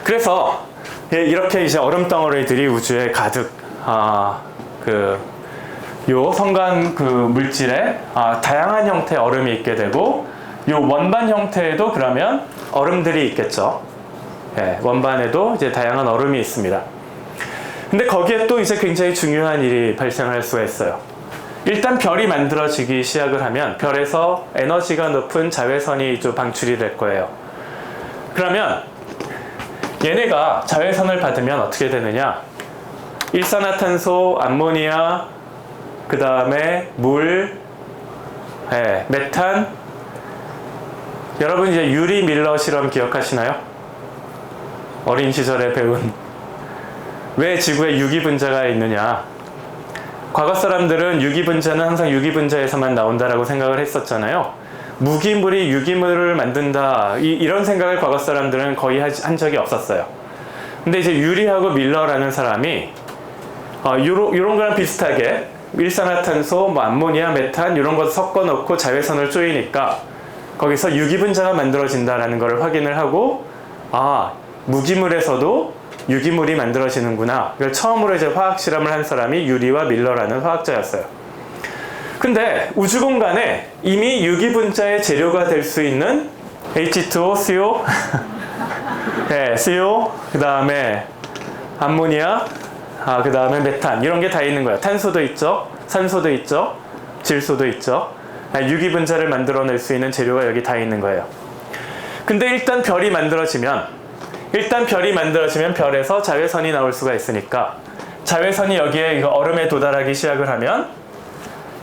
그래서 이렇게 이제 얼음 덩어리들이 우주에 가득 요 성간 물질에 다양한 형태의 얼음이 있게 되고, 요 원반 형태에도 그러면 얼음들이 있겠죠. 예, 원반에도 이제 다양한 얼음이 있습니다. 근데 거기에 또 이제 굉장히 중요한 일이 발생할 수가 있어요. 일단 별이 만들어지기 시작을 하면 별에서 에너지가 높은 자외선이 좀 방출이 될 거예요. 그러면 얘네가 자외선을 받으면 어떻게 되느냐? 일산화탄소, 암모니아, 그 다음에 물, 메탄. 여러분 이제 유리 밀러 실험 기억하시나요? 어린 시절에 배운. 왜 지구에 유기분자가 있느냐? 과거 사람들은 유기분자는 항상 유기분자에서만 나온다라고 생각을 했었잖아요. 무기물이 유기물을 만든다, 이런 생각을 과거 사람들은 거의 한 적이 없었어요. 근데 이제 유리하고 밀러라는 사람이 요런 거랑 비슷하게 일산화탄소, 암모니아, 메탄 이런 거 섞어 놓고 자외선을 쪼이니까 거기서 유기분자가 만들어진다라는 걸 확인을 하고, 무기물에서도 유기물이 만들어지는구나. 이걸 처음으로 이제 화학 실험을 한 사람이 유리와 밀러라는 화학자였어요. 근데 우주 공간에 이미 유기분자의 재료가 될 수 있는 H2O, CO, CO, 그 다음에 암모니아, 그 다음에 메탄, 이런 게 다 있는 거예요. 탄소도 있죠, 산소도 있죠, 질소도 있죠. 유기분자를 만들어낼 수 있는 재료가 여기 다 있는 거예요. 근데 일단 별이 만들어지면 별에서 자외선이 나올 수가 있으니까, 자외선이 여기에 얼음에 도달하기 시작을 하면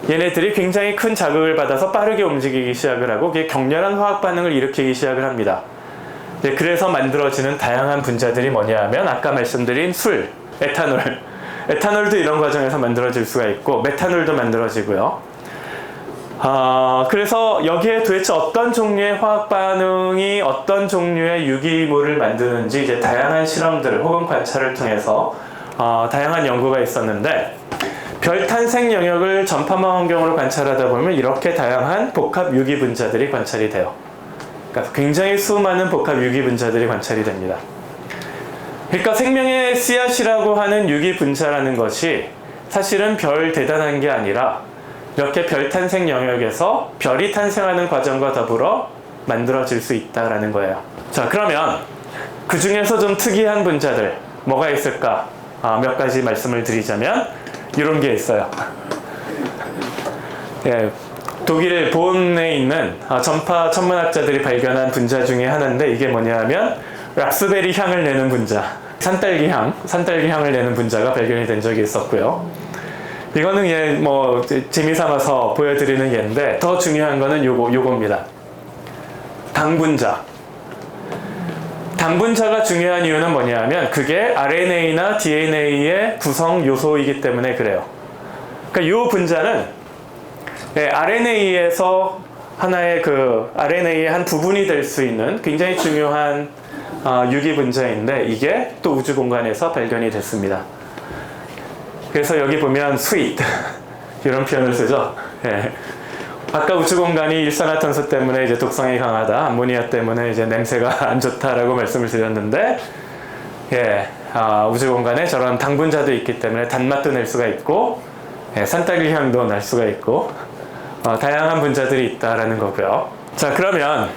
얘네들이 굉장히 큰 자극을 받아서 빠르게 움직이기 시작을 하고, 그게 격렬한 화학 반응을 일으키기 시작을 합니다. 그래서 만들어지는 다양한 분자들이 뭐냐 하면 아까 말씀드린 술, 에탄올도 이런 과정에서 만들어질 수가 있고, 메탄올도 만들어지고요. 그래서 여기에 도대체 어떤 종류의 화학 반응이 어떤 종류의 유기물을 만드는지 이제 다양한 실험들 혹은 관찰을 통해서 다양한 연구가 있었는데, 별 탄생 영역을 전파망 환경으로 관찰하다 보면 이렇게 다양한 복합 유기 분자들이 관찰이 돼요. 그러니까 굉장히 수많은 복합 유기 분자들이 관찰이 됩니다. 그러니까 생명의 씨앗이라고 하는 유기 분자라는 것이 사실은 별 대단한 게 아니라 이렇게 별 탄생 영역에서 별이 탄생하는 과정과 더불어 만들어질 수 있다라는 거예요. 자, 그러면 그 중에서 좀 특이한 분자들 뭐가 있을까? 몇 가지 말씀을 드리자면 이런 게 있어요. 독일 본에 있는 전파 천문학자들이 발견한 분자 중에 하나인데, 이게 뭐냐 하면 랍스베리 향을 내는 분자, 산딸기 향을 내는 분자가 발견이 된 적이 있었고요. 이거는 재미삼아서 보여드리는 예인데, 더 중요한 거는 요겁니다. 당분자가 중요한 이유는 뭐냐 하면 그게 RNA나 DNA의 구성 요소이기 때문에 그래요. 그러니까 요 분자는 RNA에서 하나의 RNA의 한 부분이 될 수 있는 굉장히 중요한 유기 분자인데, 이게 또 우주 공간에서 발견이 됐습니다. 그래서 여기 보면 sweet 이런 표현을 쓰죠. 아까 우주 공간이 일산화탄소 때문에 이제 독성이 강하다, 암모니아 때문에 이제 냄새가 안 좋다라고 말씀을 드렸는데, 우주 공간에 저런 당분자도 있기 때문에 단맛도 낼 수가 있고, 산딸기 향도 날 수가 있고, 다양한 분자들이 있다라는 거고요. 자, 그러면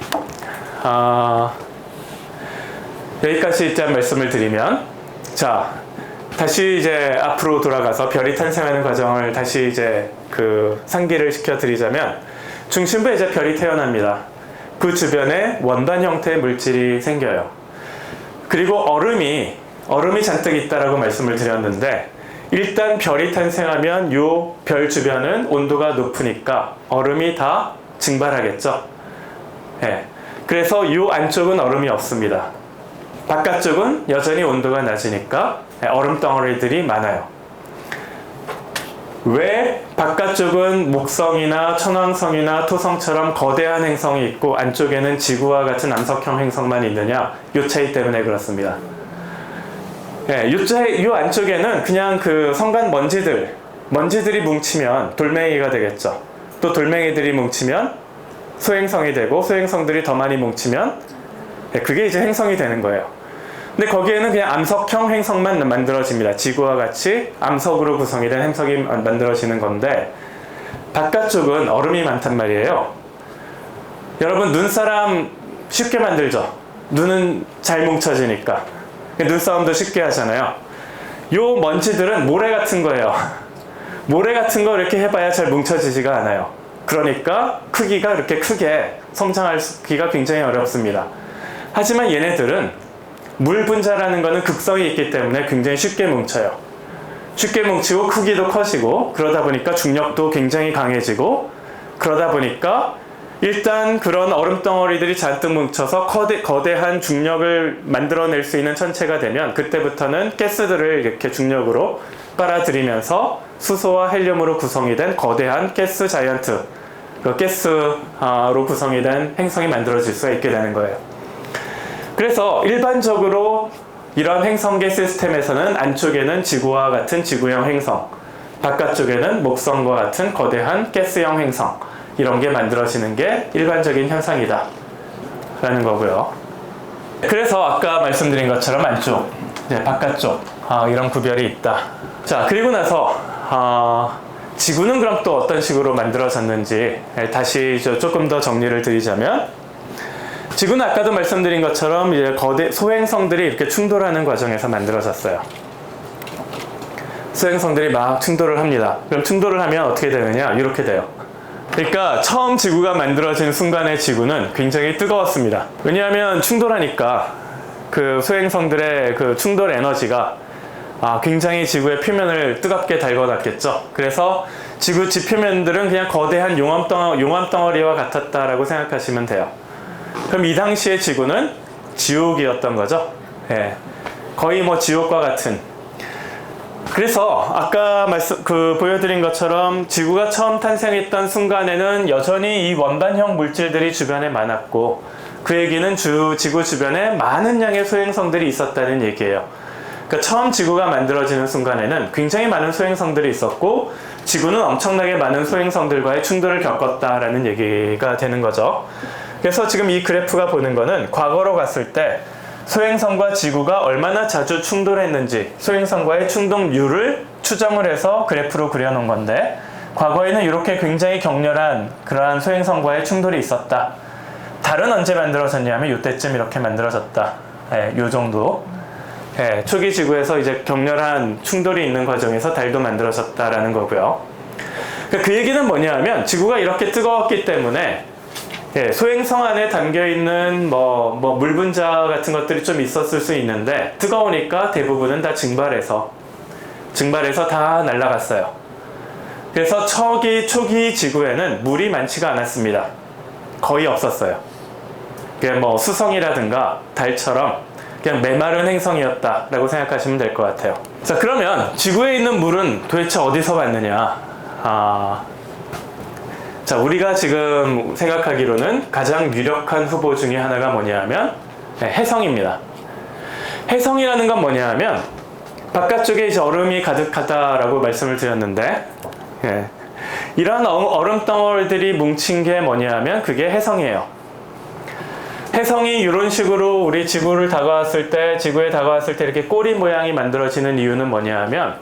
여기까지 일단 말씀을 드리면, 자, 다시 이제 앞으로 돌아가서 별이 탄생하는 과정을 다시 이제 상기를 시켜드리자면, 중심부에 이제 별이 태어납니다. 그 주변에 원반 형태의 물질이 생겨요. 그리고 얼음이 잔뜩 있다라고 말씀을 드렸는데, 일단 별이 탄생하면 요 별 주변은 온도가 높으니까 얼음이 다 증발하겠죠. 그래서 요 안쪽은 얼음이 없습니다. 바깥쪽은 여전히 온도가 낮으니까 얼음 덩어리들이 많아요. 왜 바깥쪽은 목성이나 천왕성이나 토성처럼 거대한 행성이 있고 안쪽에는 지구와 같은 암석형 행성만 있느냐? 요 차이 때문에 그렇습니다. 요 안쪽에는 그냥 성간 먼지들이 뭉치면 돌멩이가 되겠죠. 또 돌멩이들이 뭉치면 소행성이 되고, 소행성들이 더 많이 뭉치면 그게 이제 행성이 되는 거예요. 근데 거기에는 그냥 암석형 행성만 만들어집니다. 지구와 같이 암석으로 구성이 된 행성이 만들어지는 건데 바깥쪽은 얼음이 많단 말이에요. 여러분 눈사람 쉽게 만들죠. 눈은 잘 뭉쳐지니까 눈싸움도 쉽게 하잖아요. 요 먼지들은 모래 같은 거예요. 모래 같은 거 이렇게 해봐야 잘 뭉쳐지지가 않아요. 그러니까 크기가 이렇게 크게 성장하기가 굉장히 어렵습니다. 하지만 얘네들은 물 분자라는 거는 극성이 있기 때문에 굉장히 쉽게 뭉쳐요. 쉽게 뭉치고 크기도 커지고 그러다 보니까 중력도 굉장히 강해지고 그러다 보니까 일단 그런 얼음덩어리들이 잔뜩 뭉쳐서 거대한 중력을 만들어낼 수 있는 천체가 되면 그때부터는 가스들을 이렇게 중력으로 빨아들이면서 수소와 헬륨으로 구성이 된 거대한 가스 자이언트, 그 가스로 구성이 된 행성이 만들어질 수가 있게 되는 거예요. 그래서 일반적으로 이런 행성계 시스템에서는 안쪽에는 지구와 같은 지구형 행성, 바깥쪽에는 목성과 같은 거대한 가스형 행성, 이런 게 만들어지는 게 일반적인 현상이다 라는 거고요. 그래서 아까 말씀드린 것처럼 안쪽, 바깥쪽 이런 구별이 있다. 자, 그리고 나서 지구는 그럼 또 어떤 식으로 만들어졌는지 다시 조금 더 정리를 드리자면, 지구는 아까도 말씀드린 것처럼 이제 거대 소행성들이 이렇게 충돌하는 과정에서 만들어졌어요. 소행성들이 막 충돌을 합니다. 그럼 충돌을 하면 어떻게 되느냐? 이렇게 돼요. 그러니까 처음 지구가 만들어진 순간의 지구는 굉장히 뜨거웠습니다. 왜냐하면 충돌하니까 그 소행성들의 그 충돌 에너지가 굉장히 지구의 표면을 뜨겁게 달궈놨겠죠. 그래서 지구 지표면들은 그냥 거대한 용암덩어리와 같았다라고 생각하시면 돼요. 그럼 이 당시의 지구는 지옥이었던 거죠. 예, 거의 뭐 지옥과 같은. 그래서 아까 보여드린 것처럼 지구가 처음 탄생했던 순간에는 여전히 이 원반형 물질들이 주변에 많았고, 그 얘기는 지구 주변에 많은 양의 소행성들이 있었다는 얘기예요. 그러니까 처음 지구가 만들어지는 순간에는 굉장히 많은 소행성들이 있었고, 지구는 엄청나게 많은 소행성들과의 충돌을 겪었다라는 얘기가 되는 거죠. 그래서 지금 이 그래프가 보는 거는 과거로 갔을 때 소행성과 지구가 얼마나 자주 충돌했는지, 소행성과의 충돌률을 추정을 해서 그래프로 그려놓은 건데, 과거에는 이렇게 굉장히 격렬한 그러한 소행성과의 충돌이 있었다. 달은 언제 만들어졌냐면 이때쯤 이렇게 만들어졌다. 요 정도. 초기 지구에서 이제 격렬한 충돌이 있는 과정에서 달도 만들어졌다라는 거고요. 그 얘기는 뭐냐 하면, 지구가 이렇게 뜨거웠기 때문에 소행성 안에 담겨있는 물 분자 같은 것들이 좀 있었을 수 있는데, 뜨거우니까 대부분은 다 증발해서 다 날아갔어요. 그래서 초기 지구에는 물이 많지가 않았습니다. 거의 없었어요. 그냥 수성이라든가 달처럼 그냥 메마른 행성이었다라고 생각하시면 될 것 같아요. 자, 그러면 지구에 있는 물은 도대체 어디서 왔느냐? 자, 우리가 지금 생각하기로는 가장 유력한 후보 중에 하나가 뭐냐 하면 해성입니다. 해성이라는 건 뭐냐 하면, 바깥쪽에 이제 얼음이 가득하다라고 말씀을 드렸는데, 이러한 얼음 덩어리들이 뭉친 게 뭐냐 하면 그게 해성이에요. 해성이 이런 식으로 우리 지구에 다가왔을 때 이렇게 꼬리 모양이 만들어지는 이유는 뭐냐 하면,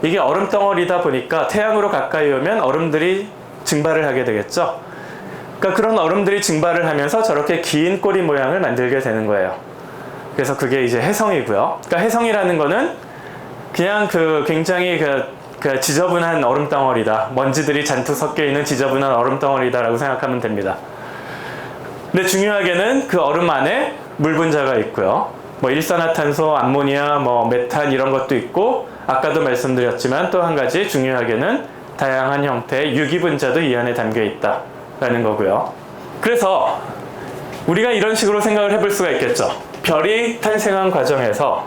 이게 얼음 덩어리다 보니까 태양으로 가까이 오면 얼음들이 증발을 하게 되겠죠. 그러니까 그런 얼음들이 증발을 하면서 저렇게 긴 꼬리 모양을 만들게 되는 거예요. 그래서 그게 이제 해성이고요. 그러니까 해성이라는 거는 그냥 굉장히 지저분한 얼음 덩어리다, 먼지들이 잔뜩 섞여 있는 지저분한 얼음 덩어리다라고 생각하면 됩니다. 근데 중요하게는 그 얼음 안에 물 분자가 있고요. 일산화탄소, 암모니아, 메탄 이런 것도 있고, 아까도 말씀드렸지만 또 한 가지 중요하게는 다양한 형태의 유기 분자도 이 안에 담겨 있다라는 거고요. 그래서 우리가 이런 식으로 생각을 해볼 수가 있겠죠. 별이 탄생한 과정에서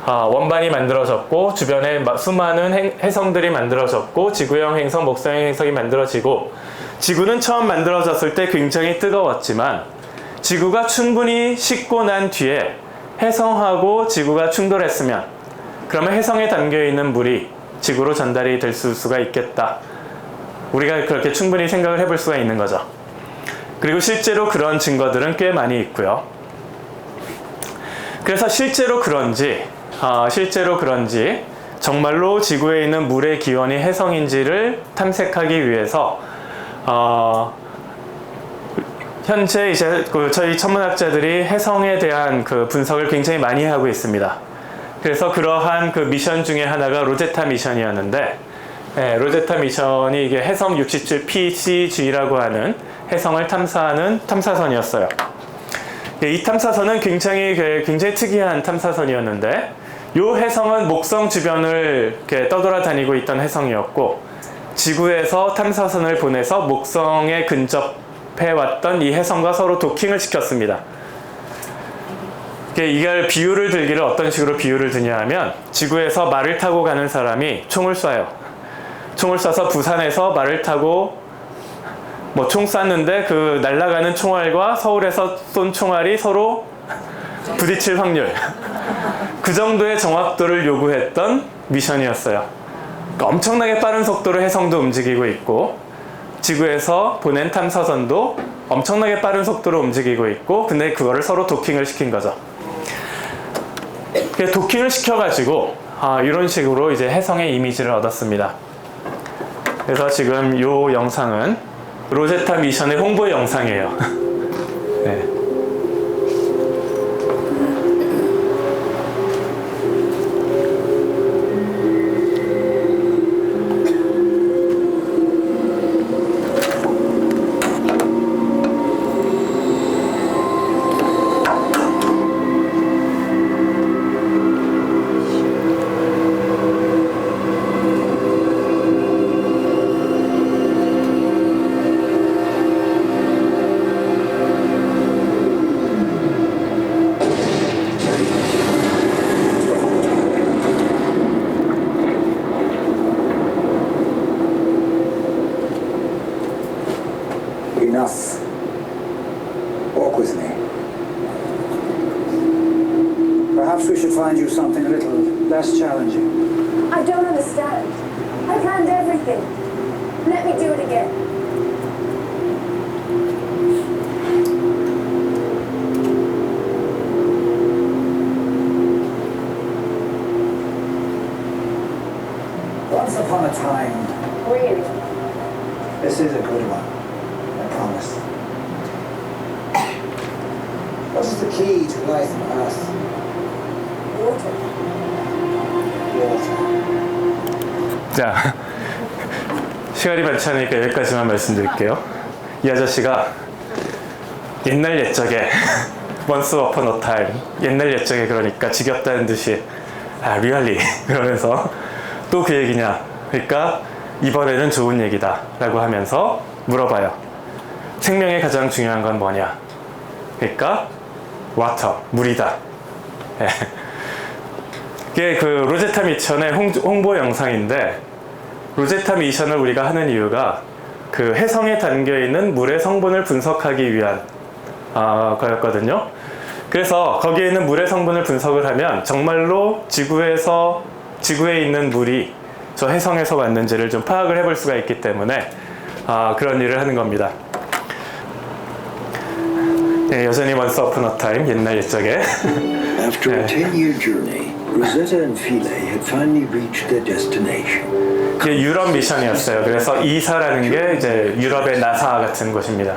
원반이 만들어졌고, 주변에 수많은 해성들이 만들어졌고, 지구형 행성, 목성형 행성이 만들어지고, 지구는 처음 만들어졌을 때 굉장히 뜨거웠지만, 지구가 충분히 식고 난 뒤에 해성하고 지구가 충돌했으면, 그러면 해성에 담겨있는 물이 지구로 전달이 될 수가 있겠다. 우리가 그렇게 충분히 생각을 해볼 수가 있는 거죠. 그리고 실제로 그런 증거들은 꽤 많이 있고요. 그래서 실제로 그런지 정말로 지구에 있는 물의 기원이 해성인지를 탐색하기 위해서 현재 이제 저희 천문학자들이 해성에 대한 그 분석을 굉장히 많이 하고 있습니다. 그래서 그러한 그 미션 중에 하나가 로제타 미션이었는데, 로제타 미션이 이게 해성 67 PCG라고 하는 해성을 탐사하는 탐사선이었어요. 이 탐사선은 굉장히 특이한 탐사선이었는데, 이 해성은 목성 주변을 이렇게 떠돌아다니고 있던 해성이었고, 지구에서 탐사선을 보내서 목성에 근접해왔던 이 해성과 서로 도킹을 시켰습니다. 이걸 비유를 들기를 어떤 식으로 비유를 드냐 하면, 지구에서 말을 타고 가는 사람이 총을 쏴요. 총을 쏴서 부산에서 말을 타고 총 쐈는데 그 날아가는 총알과 서울에서 쏜 총알이 서로 부딪힐 확률, 그 정도의 정확도를 요구했던 미션이었어요. 엄청나게 빠른 속도로 해성도 움직이고 있고, 지구에서 보낸 탐사선도 엄청나게 빠른 속도로 움직이고 있고, 근데 그거를 서로 도킹을 시킨 거죠. 도킹을 시켜가지고 이런 식으로 이제 해성의 이미지를 얻었습니다. 그래서 지금 이 영상은 로제타 미션의 홍보 영상이에요. 네. Enough. Walk with me. Perhaps we should find you something a little less challenging. I don't understand. I planned everything. Let me do it again. Once upon a time, Really? this is a good one. I promise. What is the key to life on Earth? Water. Water. 자, 시간이 많지 않으니까 여기까지만 말씀드릴게요. 이 아저씨가 옛날 옛적에 once upon a time, 옛날 옛적에, 그러니까 지겹다는 듯이 really 그러면서 또 그 얘기냐, 그러니까 이번에는 좋은 얘기다 라고 하면서 물어봐요. 생명의 가장 중요한 건 뭐냐, 그러니까 water, 물이다. 이게 그 로제타 미션의 홍보 영상인데, 로제타 미션을 우리가 하는 이유가 그 해성에 담겨있는 물의 성분을 분석하기 위한 거였거든요. 그래서 거기에 있는 물의 성분을 분석을 하면 정말로 지구에 있는 물이 저 해성에서 왔는지를 좀 파악을 해볼 수가 있기 때문에 그런 일을 하는 겁니다. 네, 여전히 once upon a time, 옛날 옛적에. After a 10-year journey, Rosetta and Philae had finally reached their destination. 이게 유럽 미션이었어요. 그래서 이사라는 게 이제 유럽의 나사 같은 곳입니다.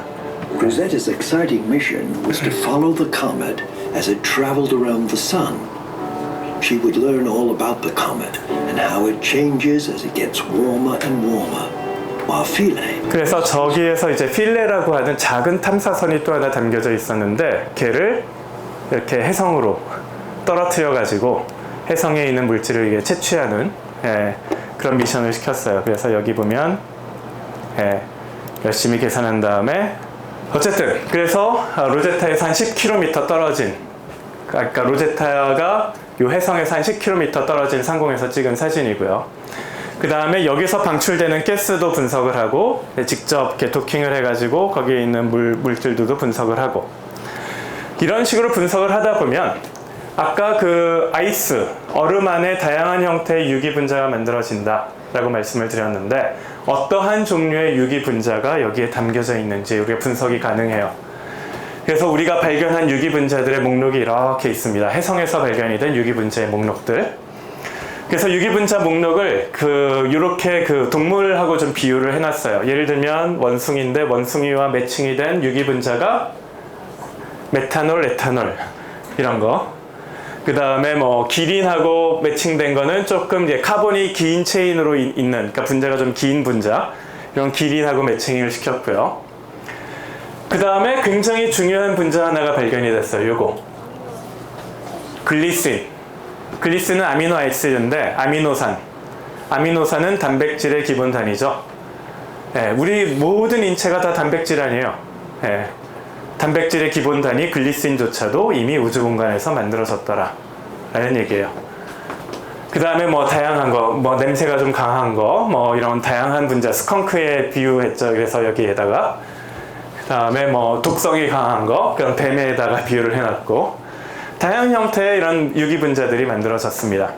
Rosetta's exciting mission was to follow the comet as it traveled around the sun. She would learn all about the comet and how it changes as it gets warmer and warmer. While Philae, 그래서 저기에서 이제 필레라고 하는 작은 탐사선이 또 하나 담겨져 있었는데, 걔를 이렇게 해성으로 떨어뜨려 가지고 해성에 있는 물질을 이게 채취하는 그런 미션을 시켰어요. 그래서 여기 보면 열심히 계산한 다음에, 어쨌든 그래서 로제타에서 한 10km 떨어진, 그러니까 로제타가 이 해성에서 한 10km 떨어진 상공에서 찍은 사진이고요. 그 다음에 여기서 방출되는 가스도 분석을 하고, 직접 이렇게 도킹을 해가지고 거기에 있는 물질들도 분석을 하고, 이런 식으로 분석을 하다 보면 아까 그 아이스, 얼음 안에 다양한 형태의 유기 분자가 만들어진다 라고 말씀을 드렸는데, 어떠한 종류의 유기 분자가 여기에 담겨져 있는지 우리가 분석이 가능해요. 그래서 우리가 발견한 유기분자들의 목록이 이렇게 있습니다. 해성에서 발견이 된 유기분자의 목록들. 그래서 유기분자 목록을 이렇게 동물하고 좀 비유를 해놨어요. 예를 들면 원숭이인데 원숭이와 매칭이 된 유기분자가 메탄올, 에탄올 이런 거. 그 다음에 뭐 기린하고 매칭된 거는 조금 이제 카본이 긴 체인으로 있는, 그러니까 분자가 좀 긴 분자, 이런 기린하고 매칭을 시켰고요. 그 다음에 굉장히 중요한 분자 하나가 발견이 됐어요. 요거 글리신. 글리신은 아미노아시드인데 아미노산은 단백질의 기본 단위죠. 예, 우리 모든 인체가 다 단백질 아니에요. 예, 단백질의 기본 단위 글리신조차도 이미 우주 공간에서 만들어졌더라 라는 얘기예요. 그 다음에 뭐 다양한 거, 뭐 냄새가 좀 강한 거, 뭐 이런 다양한 분자, 스컹크에 비유했죠. 그래서 여기에다가 그 다음에 뭐 독성이 강한 거, 그런 뱀에다가 비유를 해놨고, 다양한 형태의 이런 유기분자들이 만들어졌습니다.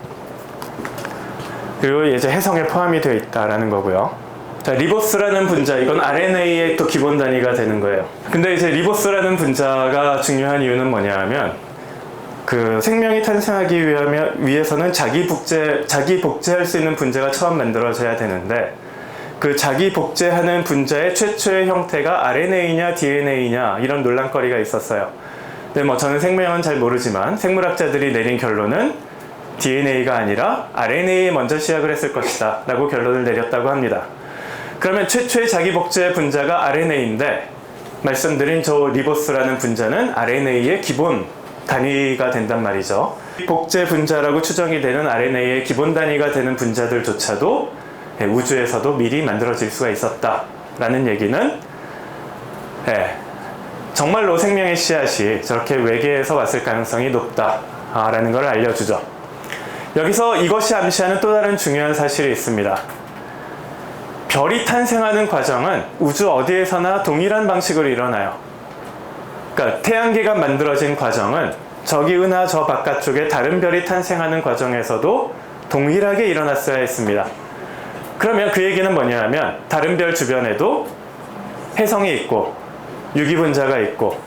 그리고 이제 해성에 포함이 되어 있다라는 거고요. 자, 리보스라는 분자, 이건 RNA의 또 기본 단위가 되는 거예요. 근데 이제 리보스라는 분자가 중요한 이유는 뭐냐 하면, 생명이 탄생하기 위해서는 자기 복제할 수 있는 분자가 처음 만들어져야 되는데, 자기 복제하는 분자의 최초의 형태가 RNA냐 DNA냐 이런 논란거리가 있었어요. 근데 뭐 저는 생명은 잘 모르지만 생물학자들이 내린 결론은 DNA가 아니라 RNA에 먼저 시작을 했을 것이다 라고 결론을 내렸다고 합니다. 그러면 최초의 자기 복제 분자가 RNA인데, 말씀드린 저 리보스라는 분자는 RNA의 기본 단위가 된단 말이죠. 복제 분자라고 추정이 되는 RNA의 기본 단위가 되는 분자들조차도 우주에서도 미리 만들어질 수가 있었다라는 얘기는 정말로 생명의 씨앗이 저렇게 외계에서 왔을 가능성이 높다라는 걸 알려주죠. 여기서 이것이 암시하는 또 다른 중요한 사실이 있습니다. 별이 탄생하는 과정은 우주 어디에서나 동일한 방식으로 일어나요. 그러니까 태양계가 만들어진 과정은 저기 은하 저 바깥쪽에 다른 별이 탄생하는 과정에서도 동일하게 일어났어야 했습니다. 그러면 그 얘기는 뭐냐 하면, 다른 별 주변에도 해성이 있고 유기분자가 있고,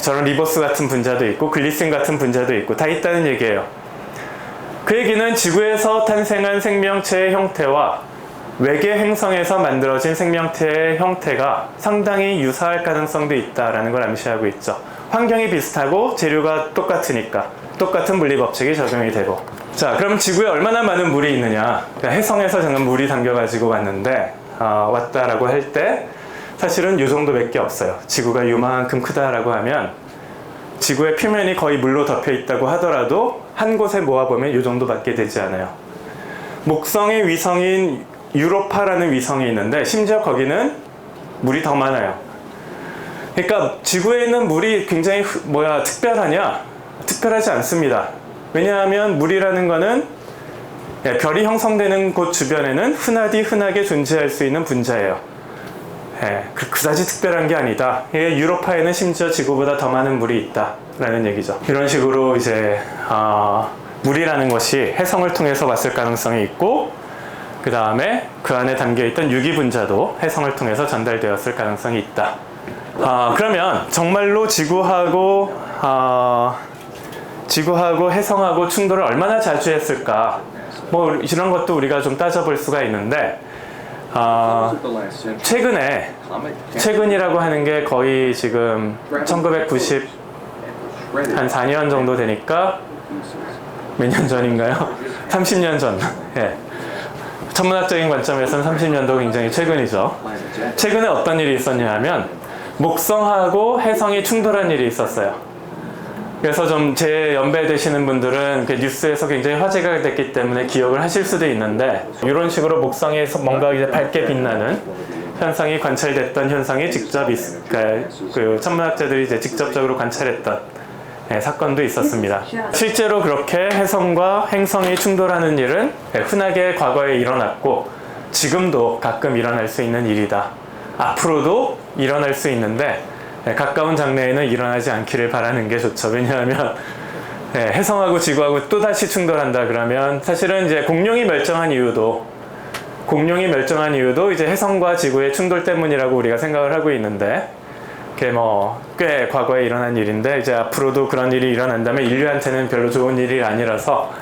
저런 리보스 같은 분자도 있고 글리신 같은 분자도 있고 다 있다는 얘기예요. 그 얘기는 지구에서 탄생한 생명체의 형태와 외계 행성에서 만들어진 생명체의 형태가 상당히 유사할 가능성도 있다라는 걸 암시하고 있죠. 환경이 비슷하고 재료가 똑같으니까 똑같은 물리법칙이 적용이 되고. 자, 그럼 지구에 얼마나 많은 물이 있느냐. 그러니까 해성에서 잠깐 물이 담겨가지고 왔는데 왔다라고 할 때 사실은 이 정도밖에 없어요. 지구가 요만큼 크다라고 하면 지구의 표면이 거의 물로 덮여 있다고 하더라도 한 곳에 모아보면 이 정도밖에 되지 않아요. 목성의 위성인 유로파라는 위성이 있는데 심지어 거기는 물이 더 많아요. 그러니까 지구에 있는 물이 굉장히 특별하냐? 특별하지 않습니다. 왜냐하면 물이라는 거는 별이 형성되는 곳 주변에는 흔하게 존재할 수 있는 분자예요. 그다지 특별한 게 아니다. 유로파에는 심지어 지구보다 더 많은 물이 있다라는 얘기죠. 이런 식으로 이제 물이라는 것이 해성을 통해서 왔을 가능성이 있고, 그 다음에 그 안에 담겨있던 유기분자도 해성을 통해서 전달되었을 가능성이 있다. 그러면 정말로 지구하고 해성하고 충돌을 얼마나 자주 했을까? 뭐 이런 것도 우리가 좀 따져볼 수가 있는데, 최근이라고 하는 게 거의 지금 1990 한 4년 정도 되니까 몇 년 전인가요? 30년 전. 천문학적인 관점에서는 30년도 굉장히 최근이죠. 최근에 어떤 일이 있었냐 하면 목성하고 해성이 충돌한 일이 있었어요. 그래서 좀 제 연배 되시는 분들은 그 뉴스에서 굉장히 화제가 됐기 때문에 기억을 하실 수도 있는데, 이런 식으로 목성에서 뭔가 이제 밝게 빛나는 현상이 관찰됐던 현상이 직접 그 천문학자들이 이제 직접적으로 관찰했던 사건도 있었습니다. 실제로 그렇게 해성과 행성이 충돌하는 일은 흔하게 과거에 일어났고 지금도 가끔 일어날 수 있는 일이다. 앞으로도 일어날 수 있는데 가까운 장래에는 일어나지 않기를 바라는 게 좋죠. 왜냐하면 해성하고 지구하고 또다시 충돌한다 그러면 사실은 이제 공룡이 멸종한 이유도 이제 해성과 지구의 충돌 때문이라고 우리가 생각을 하고 있는데, 꽤 과거에 일어난 일인데 이제 앞으로도 그런 일이 일어난다면 인류한테는 별로 좋은 일이 아니라서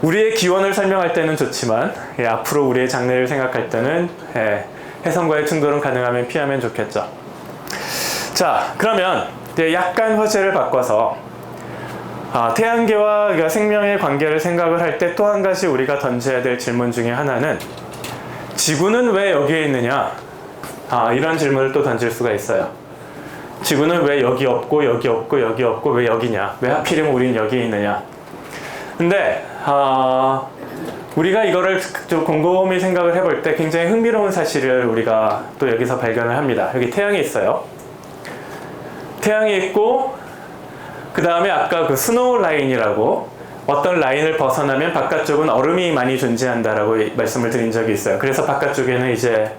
우리의 기원을 설명할 때는 좋지만 앞으로 우리의 장래를 생각할 때는 혜성과의 충돌은 가능하면 피하면 좋겠죠. 자, 그러면 약간 화제를 바꿔서 태양계와 생명의 관계를 생각을 할 때 또 한 가지 우리가 던져야 될 질문 중에 하나는 지구는 왜 여기에 있느냐? 이런 질문을 또 던질 수가 있어요. 지구는 왜 여기 없고 여기 없고 여기 없고 왜 여기냐? 왜 하필이면 우린 여기에 있느냐? 근데 우리가 이거를 좀 곰곰이 생각을 해볼 때 굉장히 흥미로운 사실을 우리가 또 여기서 발견을 합니다. 여기 태양이 있어요. 태양이 있고 그 다음에 아까 그 스노우 라인이라고 어떤 라인을 벗어나면 바깥쪽은 얼음이 많이 존재한다라고 말씀을 드린 적이 있어요. 그래서 바깥쪽에는 이제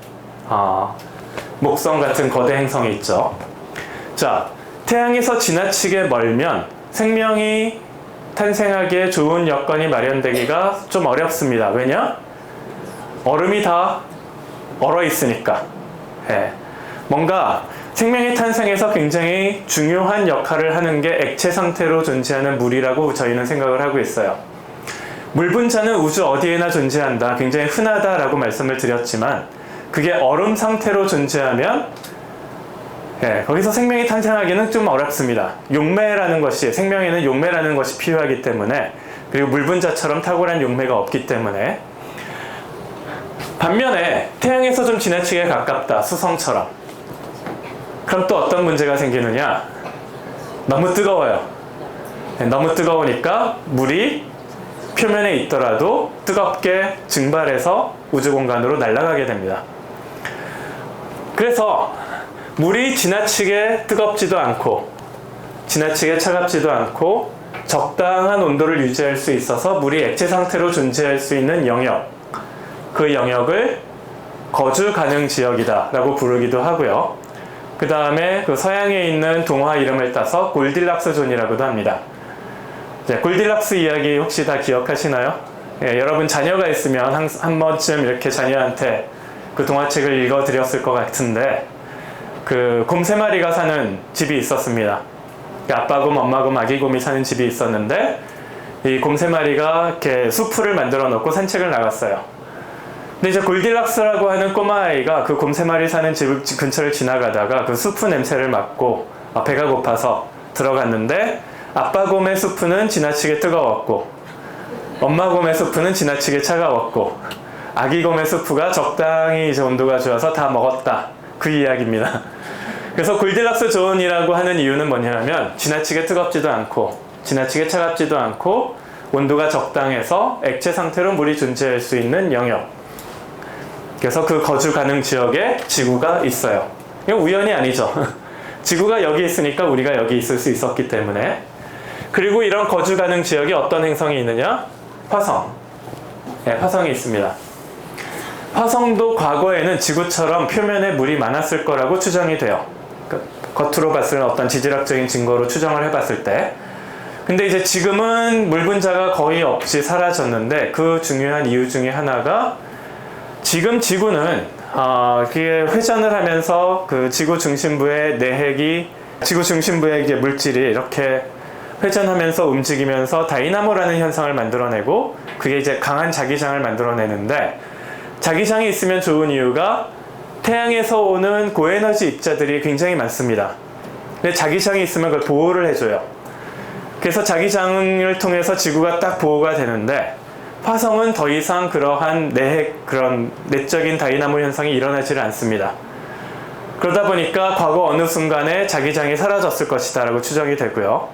목성 같은 거대 행성이 있죠. 자, 태양에서 지나치게 멀면 생명이 탄생하기에 좋은 여건이 마련되기가 좀 어렵습니다. 왜냐? 얼음이 다 얼어 있으니까. 뭔가 생명의 탄생에서 굉장히 중요한 역할을 하는 게 액체 상태로 존재하는 물이라고 저희는 생각을 하고 있어요. 물 분자는 우주 어디에나 존재한다. 굉장히 흔하다라고 말씀을 드렸지만 그게 얼음 상태로 존재하면 거기서 생명이 탄생하기는 좀 어렵습니다. 용매라는 것이, 생명에는 용매라는 것이 필요하기 때문에, 그리고 물 분자처럼 탁월한 용매가 없기 때문에. 반면에 태양에서 좀 지나치게 가깝다, 수성처럼. 그럼 또 어떤 문제가 생기느냐? 너무 뜨거워요. 너무 뜨거우니까 물이 표면에 있더라도 뜨겁게 증발해서 우주 공간으로 날아가게 됩니다. 그래서 물이 지나치게 뜨겁지도 않고 지나치게 차갑지도 않고 적당한 온도를 유지할 수 있어서 물이 액체 상태로 존재할 수 있는 영역, 그 영역을 거주 가능 지역이다 라고 부르기도 하고요. 그 다음에 그 서양에 있는 동화 이름을 따서 골딜락스 존이라고도 합니다. 골딜락스 이야기 혹시 다 기억하시나요? 여러분 자녀가 있으면 한 번쯤 이렇게 자녀한테 그 동화책을 읽어드렸을 것 같은데, 그 곰 3마리가 사는 집이 있었습니다. 아빠 곰, 엄마 곰, 아기 곰이 사는 집이 있었는데 이 곰 3마리가 이렇게 숲을 만들어 놓고 산책을 나갔어요. 근데 이제 골딜락스라고 하는 꼬마아이가 그 곰 3마리 사는 집 근처를 지나가다가 그 수프 냄새를 맡고 배가 고파서 들어갔는데 아빠 곰의 수프는 지나치게 뜨거웠고 엄마 곰의 수프는 지나치게 차가웠고 아기 곰의 수프가 적당히 이제 온도가 좋아서 다 먹었다. 그 이야기입니다. 그래서 골딜락스 존이라고 하는 이유는 뭐냐면 지나치게 뜨겁지도 않고 지나치게 차갑지도 않고 온도가 적당해서 액체 상태로 물이 존재할 수 있는 영역. 그래서 그 거주 가능 지역에 지구가 있어요. 이건 우연이 아니죠. 지구가 여기 있으니까 우리가 여기 있을 수 있었기 때문에. 그리고 이런 거주 가능 지역에 어떤 행성이 있느냐? 화성. 화성이 있습니다. 화성도 과거에는 지구처럼 표면에 물이 많았을 거라고 추정이 돼요. 겉으로 봤을 어떤 지질학적인 증거로 추정을 해봤을 때. 근데 이제 지금은 물 분자가 거의 없이 사라졌는데 그 중요한 이유 중에 하나가 지금 지구는 그게 회전을 하면서 그 지구 중심부의 내핵이 지구 중심부의 이제 물질이 이렇게 회전하면서 움직이면서 다이나모라는 현상을 만들어내고 그게 이제 강한 자기장을 만들어내는데, 자기장이 있으면 좋은 이유가 태양에서 오는 고에너지 입자들이 굉장히 많습니다. 근데 자기장이 있으면 그걸 보호를 해줘요. 그래서 자기장을 통해서 지구가 딱 보호가 되는데 화성은 더 이상 그러한 내핵, 그런 내적인 다이나모 현상이 일어나지를 않습니다. 그러다 보니까 과거 어느 순간에 자기장이 사라졌을 것이다 라고 추정이 되고요.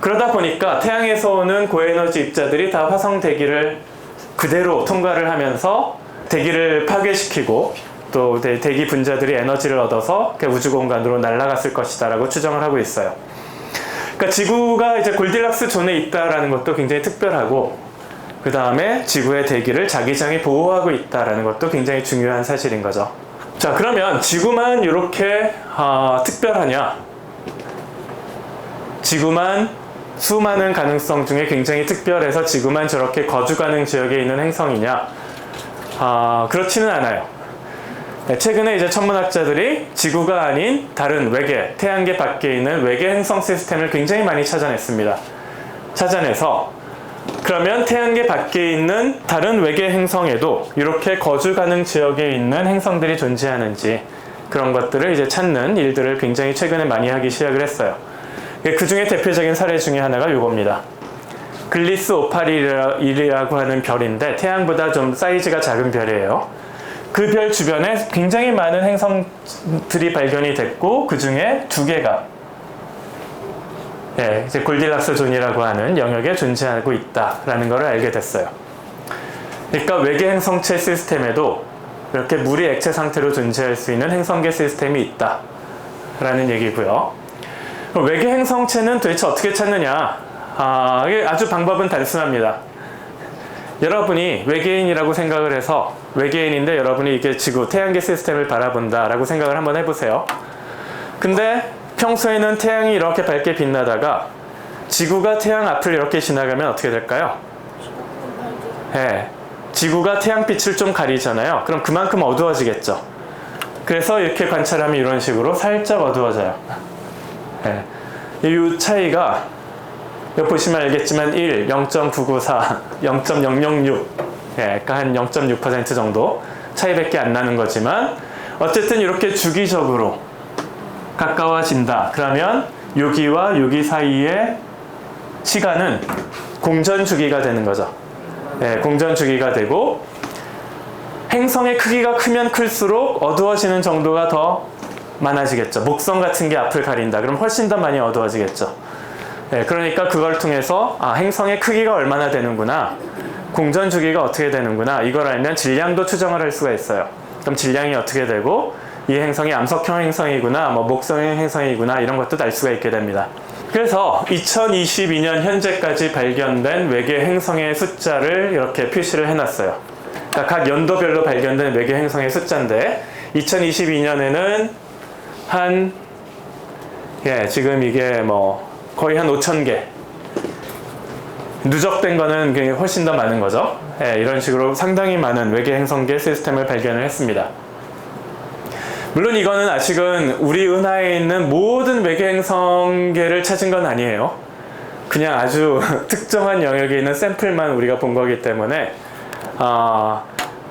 그러다 보니까 태양에서 오는 고에너지 입자들이 다 화성 대기를 그대로 통과를 하면서 대기를 파괴시키고 또 대기 분자들이 에너지를 얻어서 우주 공간으로 날아갔을 것이다 라고 추정을 하고 있어요. 그러니까 지구가 이제 골딜락스 존에 있다라는 것도 굉장히 특별하고, 그 다음에 지구의 대기를 자기장이 보호하고 있다라는 것도 굉장히 중요한 사실인 거죠. 자, 그러면 지구만 이렇게 특별하냐? 지구만 수많은 가능성 중에 굉장히 특별해서 지구만 저렇게 거주 가능 지역에 있는 행성이냐? 그렇지는 않아요. 최근에 이제 천문학자들이 지구가 아닌 다른 외계, 태양계 밖에 있는 외계 행성 시스템을 굉장히 많이 찾아냈습니다. 찾아내서 그러면 태양계 밖에 있는 다른 외계 행성에도 이렇게 거주 가능 지역에 있는 행성들이 존재하는지 그런 것들을 이제 찾는 일들을 굉장히 최근에 많이 하기 시작을 했어요. 그 중에 대표적인 사례 중에 하나가 이겁니다. 글리스 581이라고 하는 별인데 태양보다 좀 사이즈가 작은 별이에요. 그 별 주변에 굉장히 많은 행성들이 발견이 됐고 그 중에 2개가 이제 골디락스 존이라고 하는 영역에 존재하고 있다라는 것을 알게 됐어요. 그러니까 외계 행성체 시스템에도 이렇게 물이 액체 상태로 존재할 수 있는 행성계 시스템이 있다라는 얘기고요. 외계 행성체는 도대체 어떻게 찾느냐? 이게 아주 방법은 단순합니다. 여러분이 외계인이라고 생각을 해서 외계인인데 여러분이 이게 지구, 태양계 시스템을 바라본다라고 생각을 한번 해보세요. 근데 평소에는 태양이 이렇게 밝게 빛나다가 지구가 태양 앞을 이렇게 지나가면 어떻게 될까요? 지구가 태양빛을 좀 가리잖아요. 그럼 그만큼 어두워지겠죠. 그래서 이렇게 관찰하면 이런 식으로 살짝 어두워져요. 이 차이가 여기 보시면 알겠지만 1, 0.994, 0.006 그러니까 한 0.6% 정도 차이밖에 안 나는 거지만 어쨌든 이렇게 주기적으로 가까워진다. 그러면 여기와 여기 사이의 시간은 공전 주기가 되는 거죠. 공전 주기가 되고 행성의 크기가 크면 클수록 어두워지는 정도가 더 많아지겠죠. 목성 같은 게 앞을 가린다. 그럼 훨씬 더 많이 어두워지겠죠. 그러니까 그걸 통해서 행성의 크기가 얼마나 되는구나, 공전 주기가 어떻게 되는구나, 이걸 알면 질량도 추정을 할 수가 있어요. 그럼 질량이 어떻게 되고 이 행성이 암석형 행성이구나, 목성형 행성이구나, 이런 것도 알 수가 있게 됩니다. 그래서 2022년 현재까지 발견된 외계 행성의 숫자를 이렇게 표시를 해놨어요. 그러니까 각 연도별로 발견된 외계 행성의 숫자인데 2022년에는 지금 이게 거의 한 5,000개, 누적된 거는 훨씬 더 많은 거죠. 이런 식으로 상당히 많은 외계 행성계 시스템을 발견을 했습니다. 물론 이거는 아직은 우리 은하에 있는 모든 외계 행성계를 찾은 건 아니에요. 그냥 아주 특정한 영역에 있는 샘플만 우리가 본 거기 때문에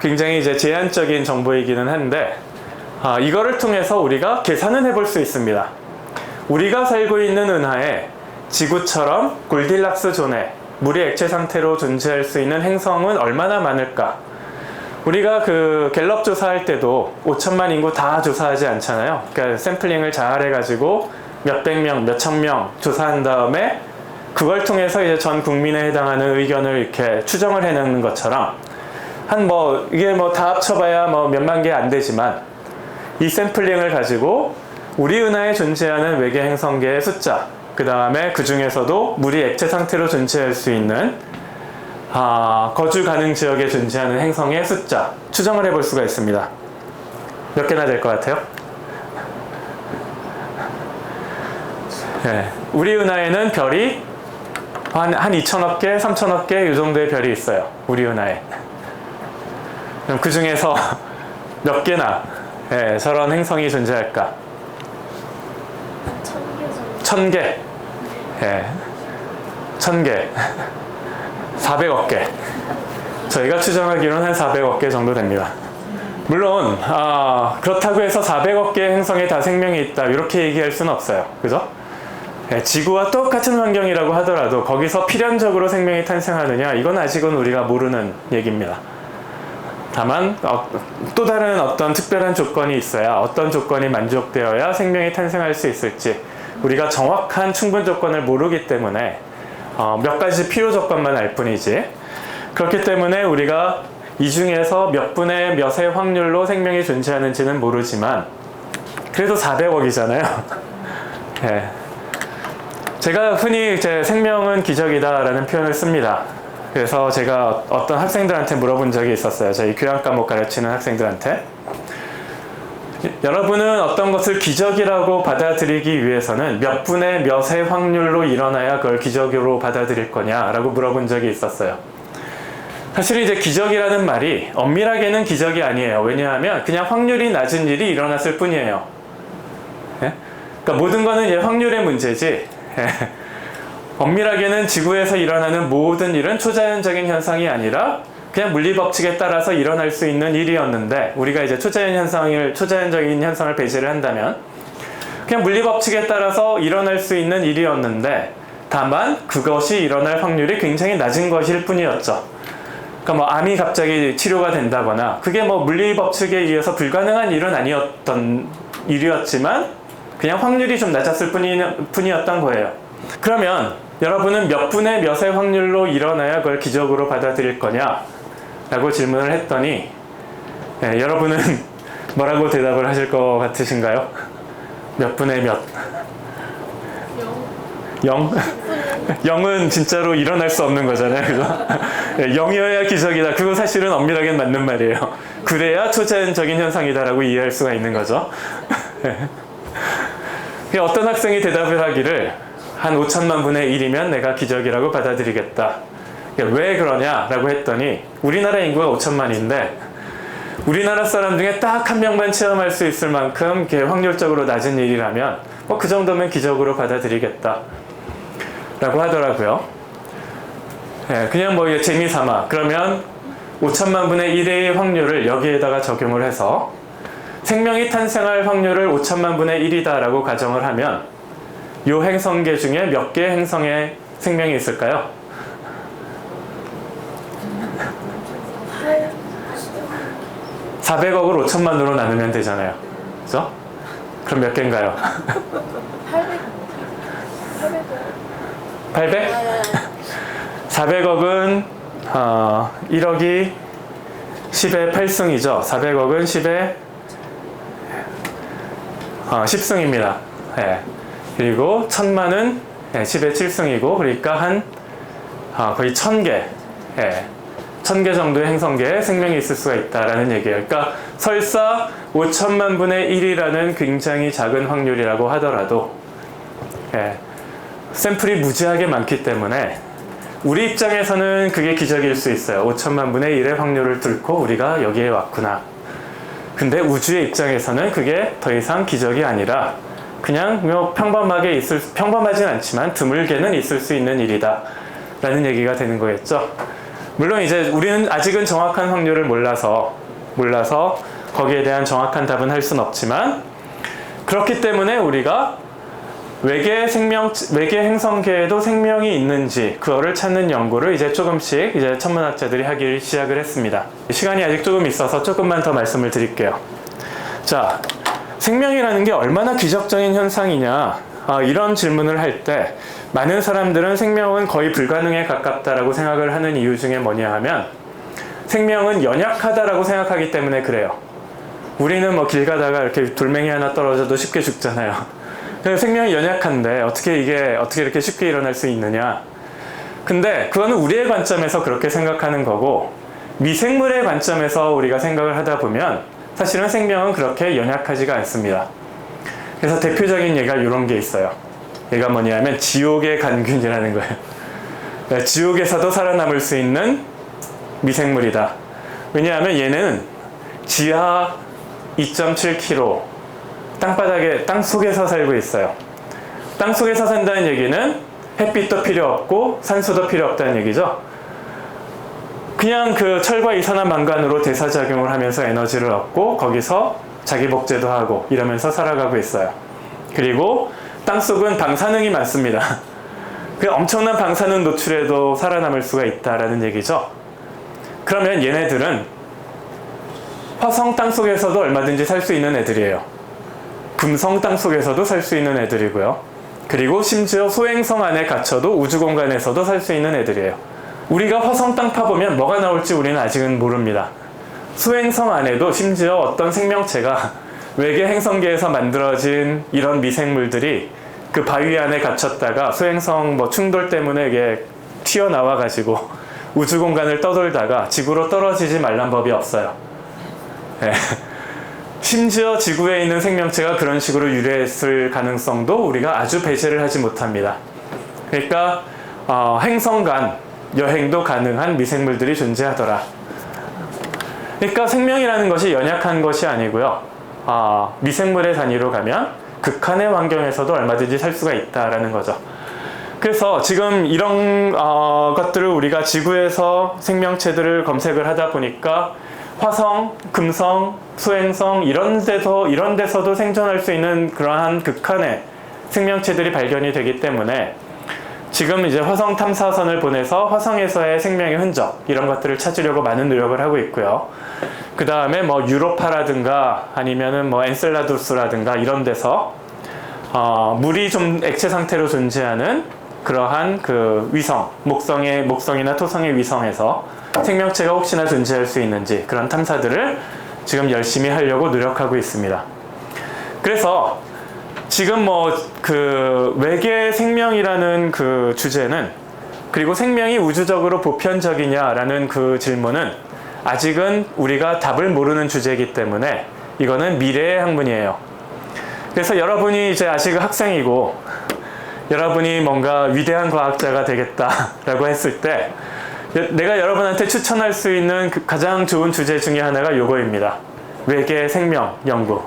굉장히 이제 제한적인 정보이기는 한데 이거를 통해서 우리가 계산은 해볼 수 있습니다. 우리가 살고 있는 은하에 지구처럼 골디락스 존에 물이 액체 상태로 존재할 수 있는 행성은 얼마나 많을까? 우리가 그 갤럽 조사할 때도 5천만 인구 다 조사하지 않잖아요. 그러니까 샘플링을 잘 해가지고 몇백 명, 몇천 명 조사한 다음에 그걸 통해서 이제 전 국민에 해당하는 의견을 이렇게 추정을 해내는 것처럼 이게 다 합쳐봐야 몇만 개 안 되지만 이 샘플링을 가지고 우리 은하에 존재하는 외계 행성계의 숫자, 그 다음에 그 중에서도 물이 액체 상태로 존재할 수 있는 거주 가능 지역에 존재하는 행성의 숫자 추정을 해볼 수가 있습니다. 몇 개나 될 것 같아요? 우리 은하에는 별이 한 2천억 개, 3천억 개 이 정도의 별이 있어요. 우리 은하에. 그럼 그 중에서 몇 개나 저런 행성이 존재할까? 1,000개. 1,000개. 400억 개. 저희가 추정하기로는 한 400억 개 정도 됩니다. 물론 그렇다고 해서 400억 개의 행성에 다 생명이 있다 이렇게 얘기할 수는 없어요. 그죠? 지구와 똑같은 환경이라고 하더라도 거기서 필연적으로 생명이 탄생하느냐, 이건 아직은 우리가 모르는 얘기입니다. 다만 또 다른 어떤 특별한 조건이 있어야, 어떤 조건이 만족되어야 생명이 탄생할 수 있을지 우리가 정확한 충분 조건을 모르기 때문에 몇 가지 필요 조건만 알 뿐이지, 그렇기 때문에 우리가 이 중에서 몇 분의 몇의 확률로 생명이 존재하는지는 모르지만 그래도 400억이잖아요. 제가 흔히 생명은 기적이다 라는 표현을 씁니다. 그래서 제가 어떤 학생들한테 물어본 적이 있었어요. 저희 교양 과목 가르치는 학생들한테, 여러분은 어떤 것을 기적이라고 받아들이기 위해서는 몇 분의 몇의 확률로 일어나야 그걸 기적으로 받아들일 거냐라고 물어본 적이 있었어요. 사실 이제 기적이라는 말이 엄밀하게는 기적이 아니에요. 왜냐하면 그냥 확률이 낮은 일이 일어났을 뿐이에요. 예? 그러니까 모든 거는 이제 확률의 문제지. 예. 엄밀하게는 지구에서 일어나는 모든 일은 초자연적인 현상이 아니라 그냥 물리 법칙에 따라서 일어날 수 있는 일이었는데, 우리가 이제 초자연적인 현상을 배제를 한다면 그냥 물리 법칙에 따라서 일어날 수 있는 일이었는데, 다만 그것이 일어날 확률이 굉장히 낮은 것일 뿐이었죠. 그러니까 뭐 암이 갑자기 치료가 된다거나, 그게 뭐 물리 법칙에 의해서 불가능한 일은 아니었던 일이었지만 그냥 확률이 좀 낮았을 뿐이었던 거예요. 그러면 여러분은 몇 분의 몇의 확률로 일어나야 그걸 기적으로 받아들일 거냐? 라고 질문을 했더니, 예, 여러분은 뭐라고 대답을 하실 것 같으신가요? 몇 분의 몇? 0? 0은 진짜로 일어날 수 없는 거잖아요. 그죠? 예, 0이어야 기적이다. 그거 사실은 엄밀하게 맞는 말이에요. 그래야 초자연적인 현상이다라고 이해할 수가 있는 거죠. 예. 어떤 학생이 대답을 하기를 한 5천만 분의 1이면 내가 기적이라고 받아들이겠다. 왜 그러냐라고 했더니, 우리나라 인구가 5천만인데 우리나라 사람 중에 딱 한 명만 체험할 수 있을 만큼 확률적으로 낮은 일이라면 뭐 그 정도면 기적으로 받아들이겠다 라고 하더라고요. 예, 그냥 뭐 재미삼아 그러면 5천만 분의 1의 확률을 여기에다가 적용을 해서 생명이 탄생할 확률을 5천만 분의 1이다 라고 가정을 하면 이 행성계 중에 몇 개의 행성에 생명이 있을까요? 400억을 5천만으로 나누면 되잖아요. 그죠? 그럼 몇 개인가요? 800? 400억은 1억이 10의 8승이죠. 400억은 10의 10승입니다. 예. 그리고 1000만은 10의 7승이고, 그러니까 한 거의 1000개, 1000개 정도의 행성계에 생명이 있을 수가 있다라는 얘기예요. 그러니까 설사 5천만 분의 1이라는 굉장히 작은 확률이라고 하더라도, 샘플이 무지하게 많기 때문에 우리 입장에서는 그게 기적일 수 있어요. 5천만 분의 1의 확률을 뚫고 우리가 여기에 왔구나. 근데 우주의 입장에서는 그게 더 이상 기적이 아니라 그냥 뭐 평범하진 않지만 드물게는 있을 수 있는 일이다 라는 얘기가 되는 거겠죠. 물론 이제 우리는 아직은 정확한 확률을 몰라서 거기에 대한 정확한 답은 할 수는 없지만, 그렇기 때문에 우리가 외계 행성계에도 생명이 있는지 그거를 찾는 연구를 이제 조금씩 이제 천문학자들이 하기 시작을 했습니다. 시간이 아직 조금 있어서 조금만 더 말씀을 드릴게요. 자, 생명이라는 게 얼마나 기적적인 현상이냐, 이런 질문을 할 때 많은 사람들은 생명은 거의 불가능에 가깝다라고 생각을 하는 이유 중에 뭐냐 하면, 생명은 연약하다라고 생각하기 때문에 그래요. 우리는 뭐 길 가다가 이렇게 돌멩이 하나 떨어져도 쉽게 죽잖아요. 생명이 연약한데 어떻게 이렇게 쉽게 일어날 수 있느냐. 근데 그거는 우리의 관점에서 그렇게 생각하는 거고, 미생물의 관점에서 우리가 생각을 하다 보면 사실은 생명은 그렇게 연약하지가 않습니다. 그래서 대표적인 예가 이런 게 있어요. 얘가 뭐냐면 지옥의 간균이라는 거예요. 지옥에서도 살아남을 수 있는 미생물이다. 왜냐하면 얘는 지하 2.7km 땅 속에서 살고 있어요. 땅 속에서 산다는 얘기는 햇빛도 필요 없고 산소도 필요 없다는 얘기죠. 그냥 그 철과 이산화망간으로 대사작용을 하면서 에너지를 얻고 거기서 자기 복제도 하고 이러면서 살아가고 있어요. 그리고 땅속은 방사능이 많습니다. 그 엄청난 방사능 노출에도 살아남을 수가 있다라는 얘기죠. 그러면 얘네들은 화성 땅속에서도 얼마든지 살 수 있는 애들이에요. 금성 땅속에서도 살 수 있는 애들이고요. 그리고 심지어 소행성 안에 갇혀도 우주 공간에서도 살 수 있는 애들이에요. 우리가 화성 땅 파보면 뭐가 나올지 우리는 아직은 모릅니다. 소행성 안에도 심지어 어떤 생명체가 외계 행성계에서 만들어진 이런 미생물들이 그 바위 안에 갇혔다가 소행성 충돌 때문에 이게 튀어나와 가지고 우주 공간을 떠돌다가 지구로 떨어지지 말란 법이 없어요. 네. 심지어 지구에 있는 생명체가 그런 식으로 유래했을 가능성도 우리가 아주 배제를 하지 못합니다. 그러니까 행성 간 여행도 가능한 미생물들이 존재하더라. 그러니까 생명이라는 것이 연약한 것이 아니고요. 미생물의 단위로 가면 극한의 환경에서도 얼마든지 살 수가 있다라는 거죠. 그래서 지금 이런 것들을 우리가 지구에서 생명체들을 검색을 하다 보니까 화성, 금성, 소행성 이런 데서도 생존할 수 있는 그러한 극한의 생명체들이 발견이 되기 때문에 지금 이제 화성 탐사선을 보내서 화성에서의 생명의 흔적 이런 것들을 찾으려고 많은 노력을 하고 있고요. 그 다음에 뭐 유로파라든가 아니면은 뭐 엔셀라두스라든가 이런 데서 물이 좀 액체 상태로 존재하는 그러한 그 위성, 목성이나 토성의 위성에서 생명체가 혹시나 존재할 수 있는지 그런 탐사들을 지금 열심히 하려고 노력하고 있습니다. 그래서 지금 뭐 그 외계 생명이라는 그 주제는 그리고 생명이 우주적으로 보편적이냐라는 그 질문은 아직은 우리가 답을 모르는 주제이기 때문에 이거는 미래의 학문이에요. 그래서 여러분이 이제 아직 학생이고 여러분이 뭔가 위대한 과학자가 되겠다라고 했을 때 내가 여러분한테 추천할 수 있는 그 가장 좋은 주제 중에 하나가 요거입니다. 외계 생명 연구.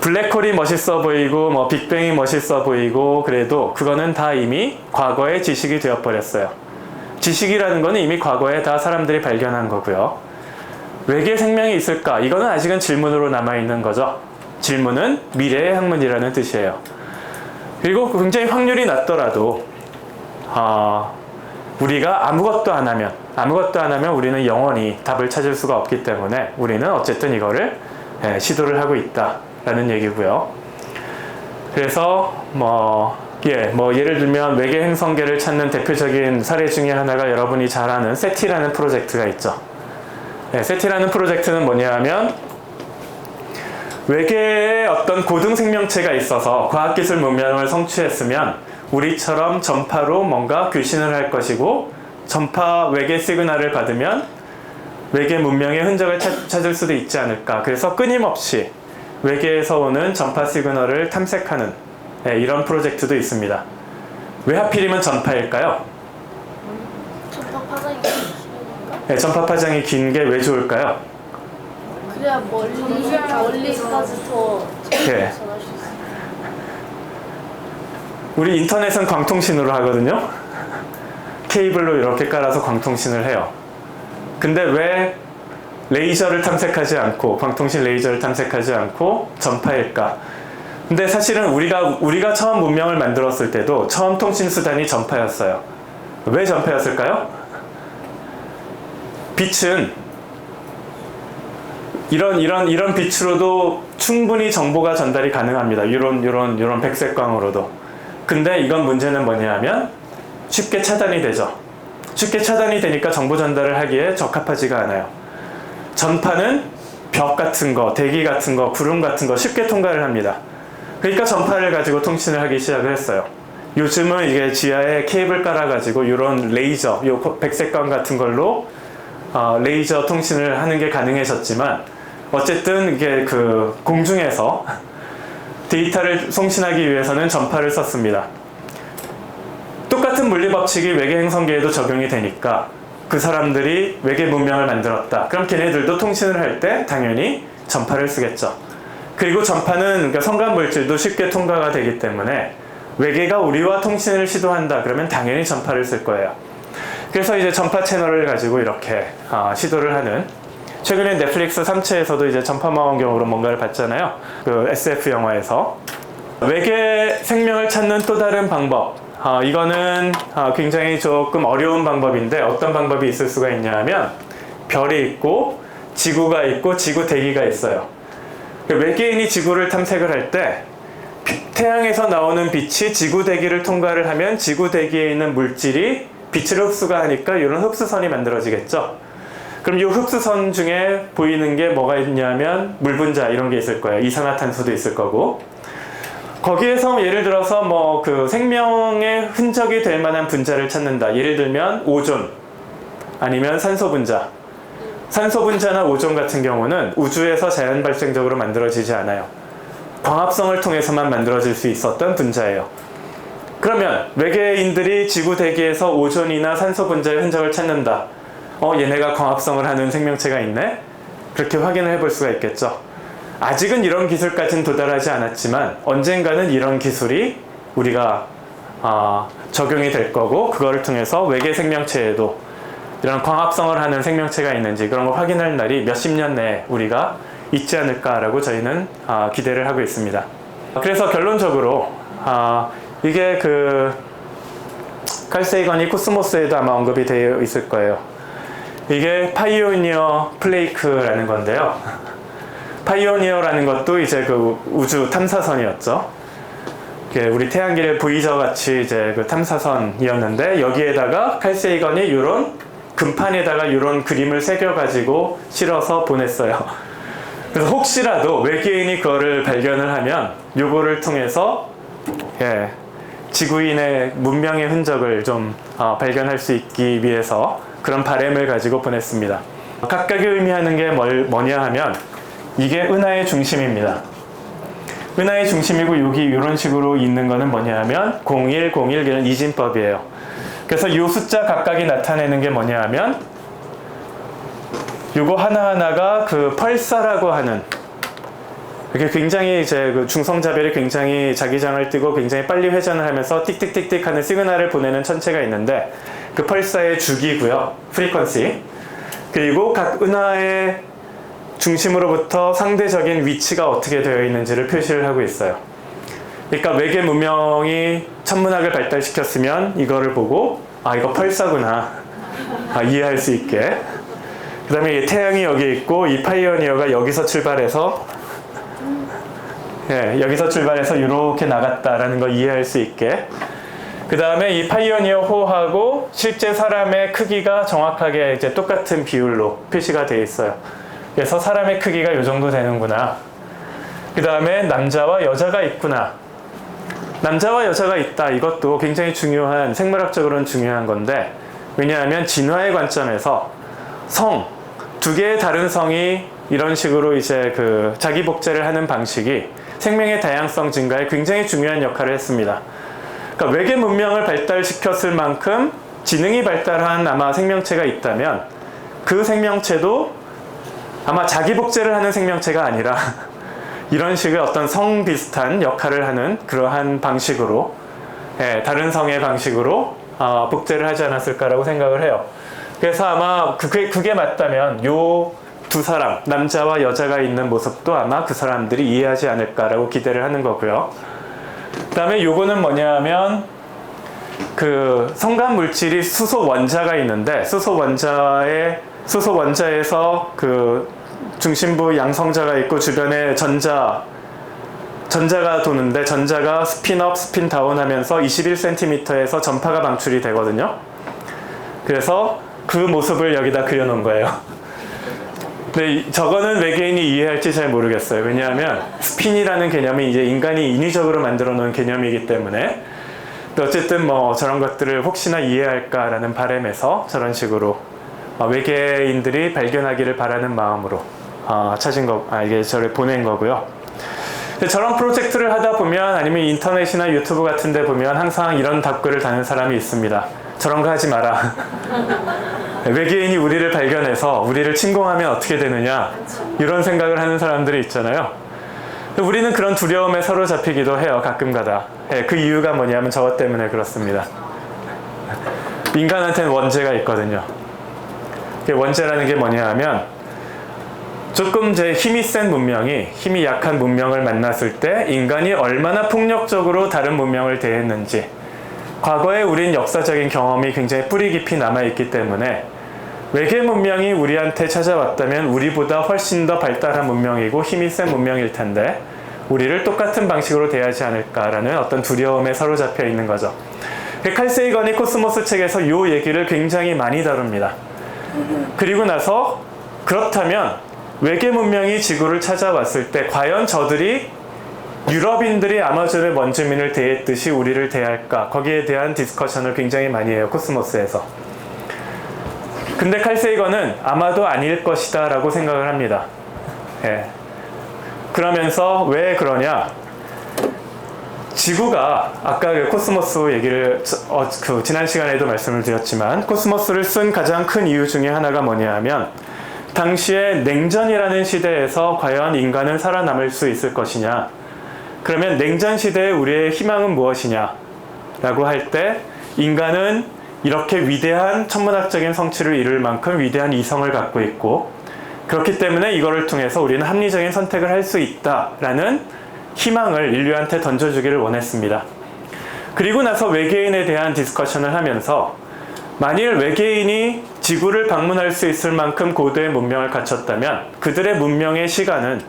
블랙홀이 멋있어 보이고 뭐 빅뱅이 멋있어 보이고 그래도 그거는 다 이미 과거의 지식이 되어버렸어요. 지식이라는 거는 이미 과거에 다 사람들이 발견한 거고요. 외계 생명이 있을까? 이거는 아직은 질문으로 남아있는 거죠. 질문은 미래의 학문이라는 뜻이에요. 그리고 굉장히 확률이 낮더라도 우리가 아무것도 안 하면 우리는 영원히 답을 찾을 수가 없기 때문에 우리는 어쨌든 이거를 시도를 하고 있다라는 얘기고요. 그래서 예를 들면 외계 행성계를 찾는 대표적인 사례 중에 하나가 여러분이 잘 아는 세티라는 프로젝트가 있죠. 세티라는 프로젝트는 뭐냐면 외계에 어떤 고등 생명체가 있어서 과학기술 문명을 성취했으면 우리처럼 전파로 뭔가 교신을 할 것이고 전파 외계 시그널을 받으면 외계 문명의 흔적을 찾을 수도 있지 않을까. 그래서 끊임없이 외계에서 오는 전파 시그널을 탐색하는 이런 프로젝트도 있습니다. 왜 하필이면 전파일까요? 전파 파장이 길으니까? 전파 파장이 긴 게 왜 좋을까요? 그래야 멀리까지 더 예. 전할 수 있어요. 우리 인터넷은 광통신으로 하거든요. 케이블로 이렇게 깔아서 광통신을 해요. 근데 왜 레이저를 탐색하지 않고 광통신 레이저를 탐색하지 않고 전파일까? 근데 사실은 우리가 처음 문명을 만들었을 때도 처음 통신 수단이 전파였어요. 왜 전파였을까요? 빛은 이런 빛으로도 충분히 정보가 전달이 가능합니다. 이런 백색광으로도. 근데 이건 문제는 뭐냐면 쉽게 차단이 되죠. 쉽게 차단이 되니까 정보 전달을 하기에 적합하지가 않아요. 전파는 벽 같은 거, 대기 같은 거, 구름 같은 거 쉽게 통과를 합니다. 그러니까 전파를 가지고 통신을 하기 시작을 했어요. 요즘은 이게 지하에 케이블 깔아가지고 이런 레이저, 요 백색광 같은 걸로 레이저 통신을 하는 게 가능해졌지만 어쨌든 이게 그 공중에서 데이터를 송신하기 위해서는 전파를 썼습니다. 똑같은 물리 법칙이 외계 행성계에도 적용이 되니까 그 사람들이 외계 문명을 만들었다. 그럼 걔네들도 통신을 할 때 당연히 전파를 쓰겠죠. 그리고 전파는 그러니까 성간 물질도 쉽게 통과가 되기 때문에 외계가 우리와 통신을 시도한다. 그러면 당연히 전파를 쓸 거예요. 그래서 이제 전파 채널을 가지고 이렇게 시도를 하는, 최근에 넷플릭스 3채에서도 이제 전파망원경으로 뭔가를 봤잖아요. 그 SF 영화에서. 외계 생명을 찾는 또 다른 방법. 이거는 굉장히 조금 어려운 방법인데 어떤 방법이 있을 수가 있냐 하면 별이 있고 지구가 있고 지구 대기가 있어요. 외계인이 지구를 탐색을 할 때 태양에서 나오는 빛이 지구 대기를 통과를 하면 지구 대기에 있는 물질이 빛을 흡수가 하니까 이런 흡수선이 만들어지겠죠. 그럼 이 흡수선 중에 보이는 게 뭐가 있냐면 물 분자 이런 게 있을 거예요. 이산화탄소도 있을 거고. 거기에서 예를 들어서 뭐 그 생명의 흔적이 될 만한 분자를 찾는다. 예를 들면 오존 아니면 산소 분자. 산소 분자나 오존 같은 경우는 우주에서 자연 발생적으로 만들어지지 않아요. 광합성을 통해서만 만들어질 수 있었던 분자예요. 그러면 외계인들이 지구 대기에서 오존이나 산소 분자의 흔적을 찾는다. 얘네가 광합성을 하는 생명체가 있네? 그렇게 확인을 해볼 수가 있겠죠. 아직은 이런 기술까지는 도달하지 않았지만 언젠가는 이런 기술이 우리가 적용이 될 거고, 그거를 통해서 외계 생명체에도 이런 광합성을 하는 생명체가 있는지 그런 걸 확인할 날이 몇십 년 내에 우리가 있지 않을까라고 저희는 기대를 하고 있습니다. 그래서 결론적으로 이게 칼 세이건이 코스모스에도 아마 언급이 되어 있을 거예요. 이게 파이오니어 플레이크라는 건데요. 파이오니어라는 것도 이제 그 우주 탐사선이었죠. 우리 태양계를 보이저 같이 이제 그 탐사선이었는데, 여기에다가 칼 세이건이 이런 금판에다가 이런 그림을 새겨가지고 실어서 보냈어요. 그래서 혹시라도 외계인이 그거를 발견을 하면 요거를 통해서 지구인의 문명의 흔적을 좀 발견할 수 있기 위해서 그런 바람을 가지고 보냈습니다. 각각이 의미하는 게 뭐냐 하면 이게 은하의 중심입니다. 은하의 중심이고 여기 이런 식으로 있는 거는 뭐냐 하면 0101 이런 이진법이에요. 그래서 이 숫자 각각이 나타내는 게 뭐냐 하면 요거 하나하나가 그 펄사라고 하는, 이게 굉장히 이제 그 중성자별이 굉장히 자기장을 뜨고 굉장히 빨리 회전을 하면서 틱틱틱틱 하는 시그널을 보내는 천체가 있는데, 그 펄사의 주기고요, 프리퀀시. 그리고 각 은하의 중심으로부터 상대적인 위치가 어떻게 되어 있는지를 표시를 하고 있어요. 그러니까 외계 문명이 천문학을 발달시켰으면 이거를 보고 이거 펄사구나 이해할 수 있게. 그 다음에 이 태양이 여기 있고 이 파이오니어가 여기서 출발해서 이렇게 나갔다라는 거 이해할 수 있게. 그 다음에 이 파이오니어 호하고 실제 사람의 크기가 정확하게 이제 똑같은 비율로 표시가 되어 있어요. 그래서 사람의 크기가 이 정도 되는구나. 그 다음에 남자와 여자가 있구나. 남자와 여자가 있다. 이것도 굉장히 중요한, 생물학적으로는 중요한 건데, 왜냐하면 진화의 관점에서 두 개의 다른 성이 이런 식으로 이제 그 자기 복제를 하는 방식이 생명의 다양성 증가에 굉장히 중요한 역할을 했습니다. 그러니까 외계 문명을 발달시켰을 만큼 지능이 발달한 아마 생명체가 있다면 그 생명체도 아마 자기 복제를 하는 생명체가 아니라 이런 식의 어떤 성 비슷한 역할을 하는 그러한 방식으로, 다른 성의 방식으로 복제를 하지 않았을까라고 생각을 해요. 그래서 아마 그게 맞다면 요 두 사람, 남자와 여자가 있는 모습도 아마 그 사람들이 이해하지 않을까라고 기대를 하는 거고요. 그 다음에 요거는 뭐냐 하면 그 성간 물질이 수소 원자가 있는데, 수소 원자에서 그 중심부 양성자가 있고 주변에 전자가 도는데, 전자가 스핀업, 스핀다운 하면서 21cm에서 전파가 방출이 되거든요. 그래서 그 모습을 여기다 그려놓은 거예요. 근데 저거는 외계인이 이해할지 잘 모르겠어요. 왜냐하면 스핀이라는 개념이 이제 인간이 인위적으로 만들어 놓은 개념이기 때문에. 어쨌든 뭐 저런 것들을 혹시나 이해할까라는 바람에서 저런 식으로 외계인들이 발견하기를 바라는 마음으로 이게 저를 보낸 거고요. 저런 프로젝트를 하다 보면, 아니면 인터넷이나 유튜브 같은 데 보면 항상 이런 답글을 다는 사람이 있습니다. 저런 거 하지 마라. 외계인이 우리를 발견해서 우리를 침공하면 어떻게 되느냐, 이런 생각을 하는 사람들이 있잖아요. 우리는 그런 두려움에 사로잡히기도 해요, 가끔가다. 그 이유가 뭐냐면 저것 때문에 그렇습니다. 인간한테는 원죄가 있거든요. 원죄라는 게 뭐냐 하면, 조금 힘이 센 문명이 힘이 약한 문명을 만났을 때 인간이 얼마나 폭력적으로 다른 문명을 대했는지, 과거에 우린 역사적인 경험이 굉장히 뿌리 깊이 남아있기 때문에 외계 문명이 우리한테 찾아왔다면 우리보다 훨씬 더 발달한 문명이고 힘이 센 문명일 텐데 우리를 똑같은 방식으로 대하지 않을까라는 어떤 두려움에 사로잡혀 있는 거죠. 칼 세이건이 코스모스 책에서 이 얘기를 굉장히 많이 다룹니다. 그리고 나서 그렇다면 외계 문명이 지구를 찾아왔을 때 과연 저들이 유럽인들이 아마존의 원주민을 대했듯이 우리를 대할까? 거기에 대한 디스커션을 굉장히 많이 해요, 코스모스에서. 근데 칼 세이건은 아마도 아닐 것이다 라고 생각을 합니다. 그러면서 왜 그러냐? 지구가 아까 그 코스모스 얘기를 지난 시간에도 말씀을 드렸지만 코스모스를 쓴 가장 큰 이유 중에 하나가 뭐냐 하면 당시에 냉전이라는 시대에서 과연 인간은 살아남을 수 있을 것이냐, 그러면 냉전 시대의 우리의 희망은 무엇이냐 라고 할 때 인간은 이렇게 위대한 천문학적인 성취를 이룰 만큼 위대한 이성을 갖고 있고 그렇기 때문에 이거를 통해서 우리는 합리적인 선택을 할 수 있다라는 희망을 인류한테 던져주기를 원했습니다. 그리고 나서 외계인에 대한 디스커션을 하면서 만일 외계인이 지구를 방문할 수 있을 만큼 고도의 문명을 갖췄다면 그들의 문명의 시간은,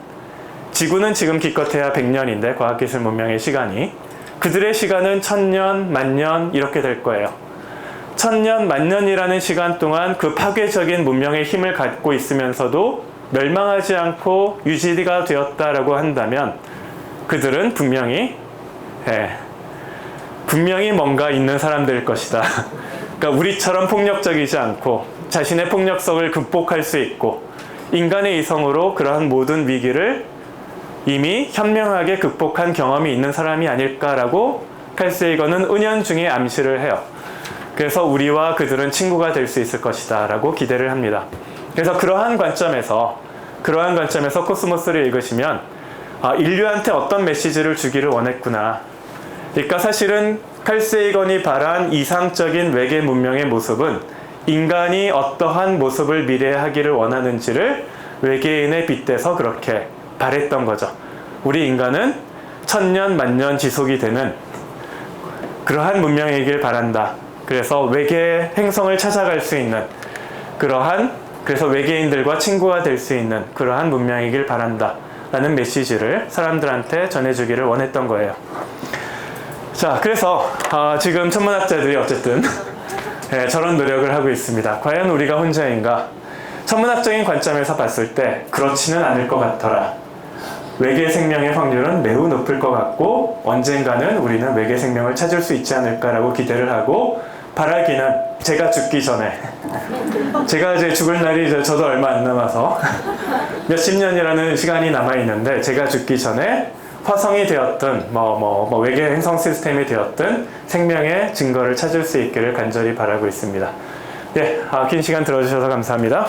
지구는 지금 기껏해야 100년인데 과학기술 문명의 시간이, 그들의 시간은 1000년, 10,000년 이렇게 될 거예요. 1000년, 10,000년이라는 시간 동안 그 파괴적인 문명의 힘을 갖고 있으면서도 멸망하지 않고 유지가 되었다라고 한다면 그들은 분명히 뭔가 있는 사람들일 것이다. 그러니까 우리처럼 폭력적이지 않고 자신의 폭력성을 극복할 수 있고 인간의 이성으로 그러한 모든 위기를 이미 현명하게 극복한 경험이 있는 사람이 아닐까라고 칼 세이건은 은연중에 암시를 해요. 그래서 우리와 그들은 친구가 될 수 있을 것이다 라고 기대를 합니다. 그래서 그러한 관점에서 코스모스를 읽으시면 인류한테 어떤 메시지를 주기를 원했구나. 그러니까 사실은 칼 세이건이 바란 이상적인 외계 문명의 모습은 인간이 어떠한 모습을 미래에 하기를 원하는지를 외계인에 빗대서 그렇게 바랬던 거죠. 우리 인간은 1000년, 10,000년 지속이 되는 그러한 문명이길 바란다. 그래서 외계 행성을 찾아갈 수 있는 그래서 외계인들과 친구가 될 수 있는 그러한 문명이길 바란다 라는 메시지를 사람들한테 전해주기를 원했던 거예요. 자, 그래서 지금 천문학자들이 어쨌든 저런 노력을 하고 있습니다. 과연 우리가 혼자인가? 천문학적인 관점에서 봤을 때 그렇지는 않을 것 같더라. 외계 생명의 확률은 매우 높을 것 같고 언젠가는 우리는 외계 생명을 찾을 수 있지 않을까라고 기대를 하고 바라기는 제가 죽기 전에, 제가 이제 죽을 날이 저도 얼마 안 남아서 몇십 년이라는 시간이 남아있는데 제가 죽기 전에 화성이 되었든 외계 행성 시스템이 되었든 생명의 증거를 찾을 수 있기를 간절히 바라고 있습니다. 긴 시간 들어주셔서 감사합니다.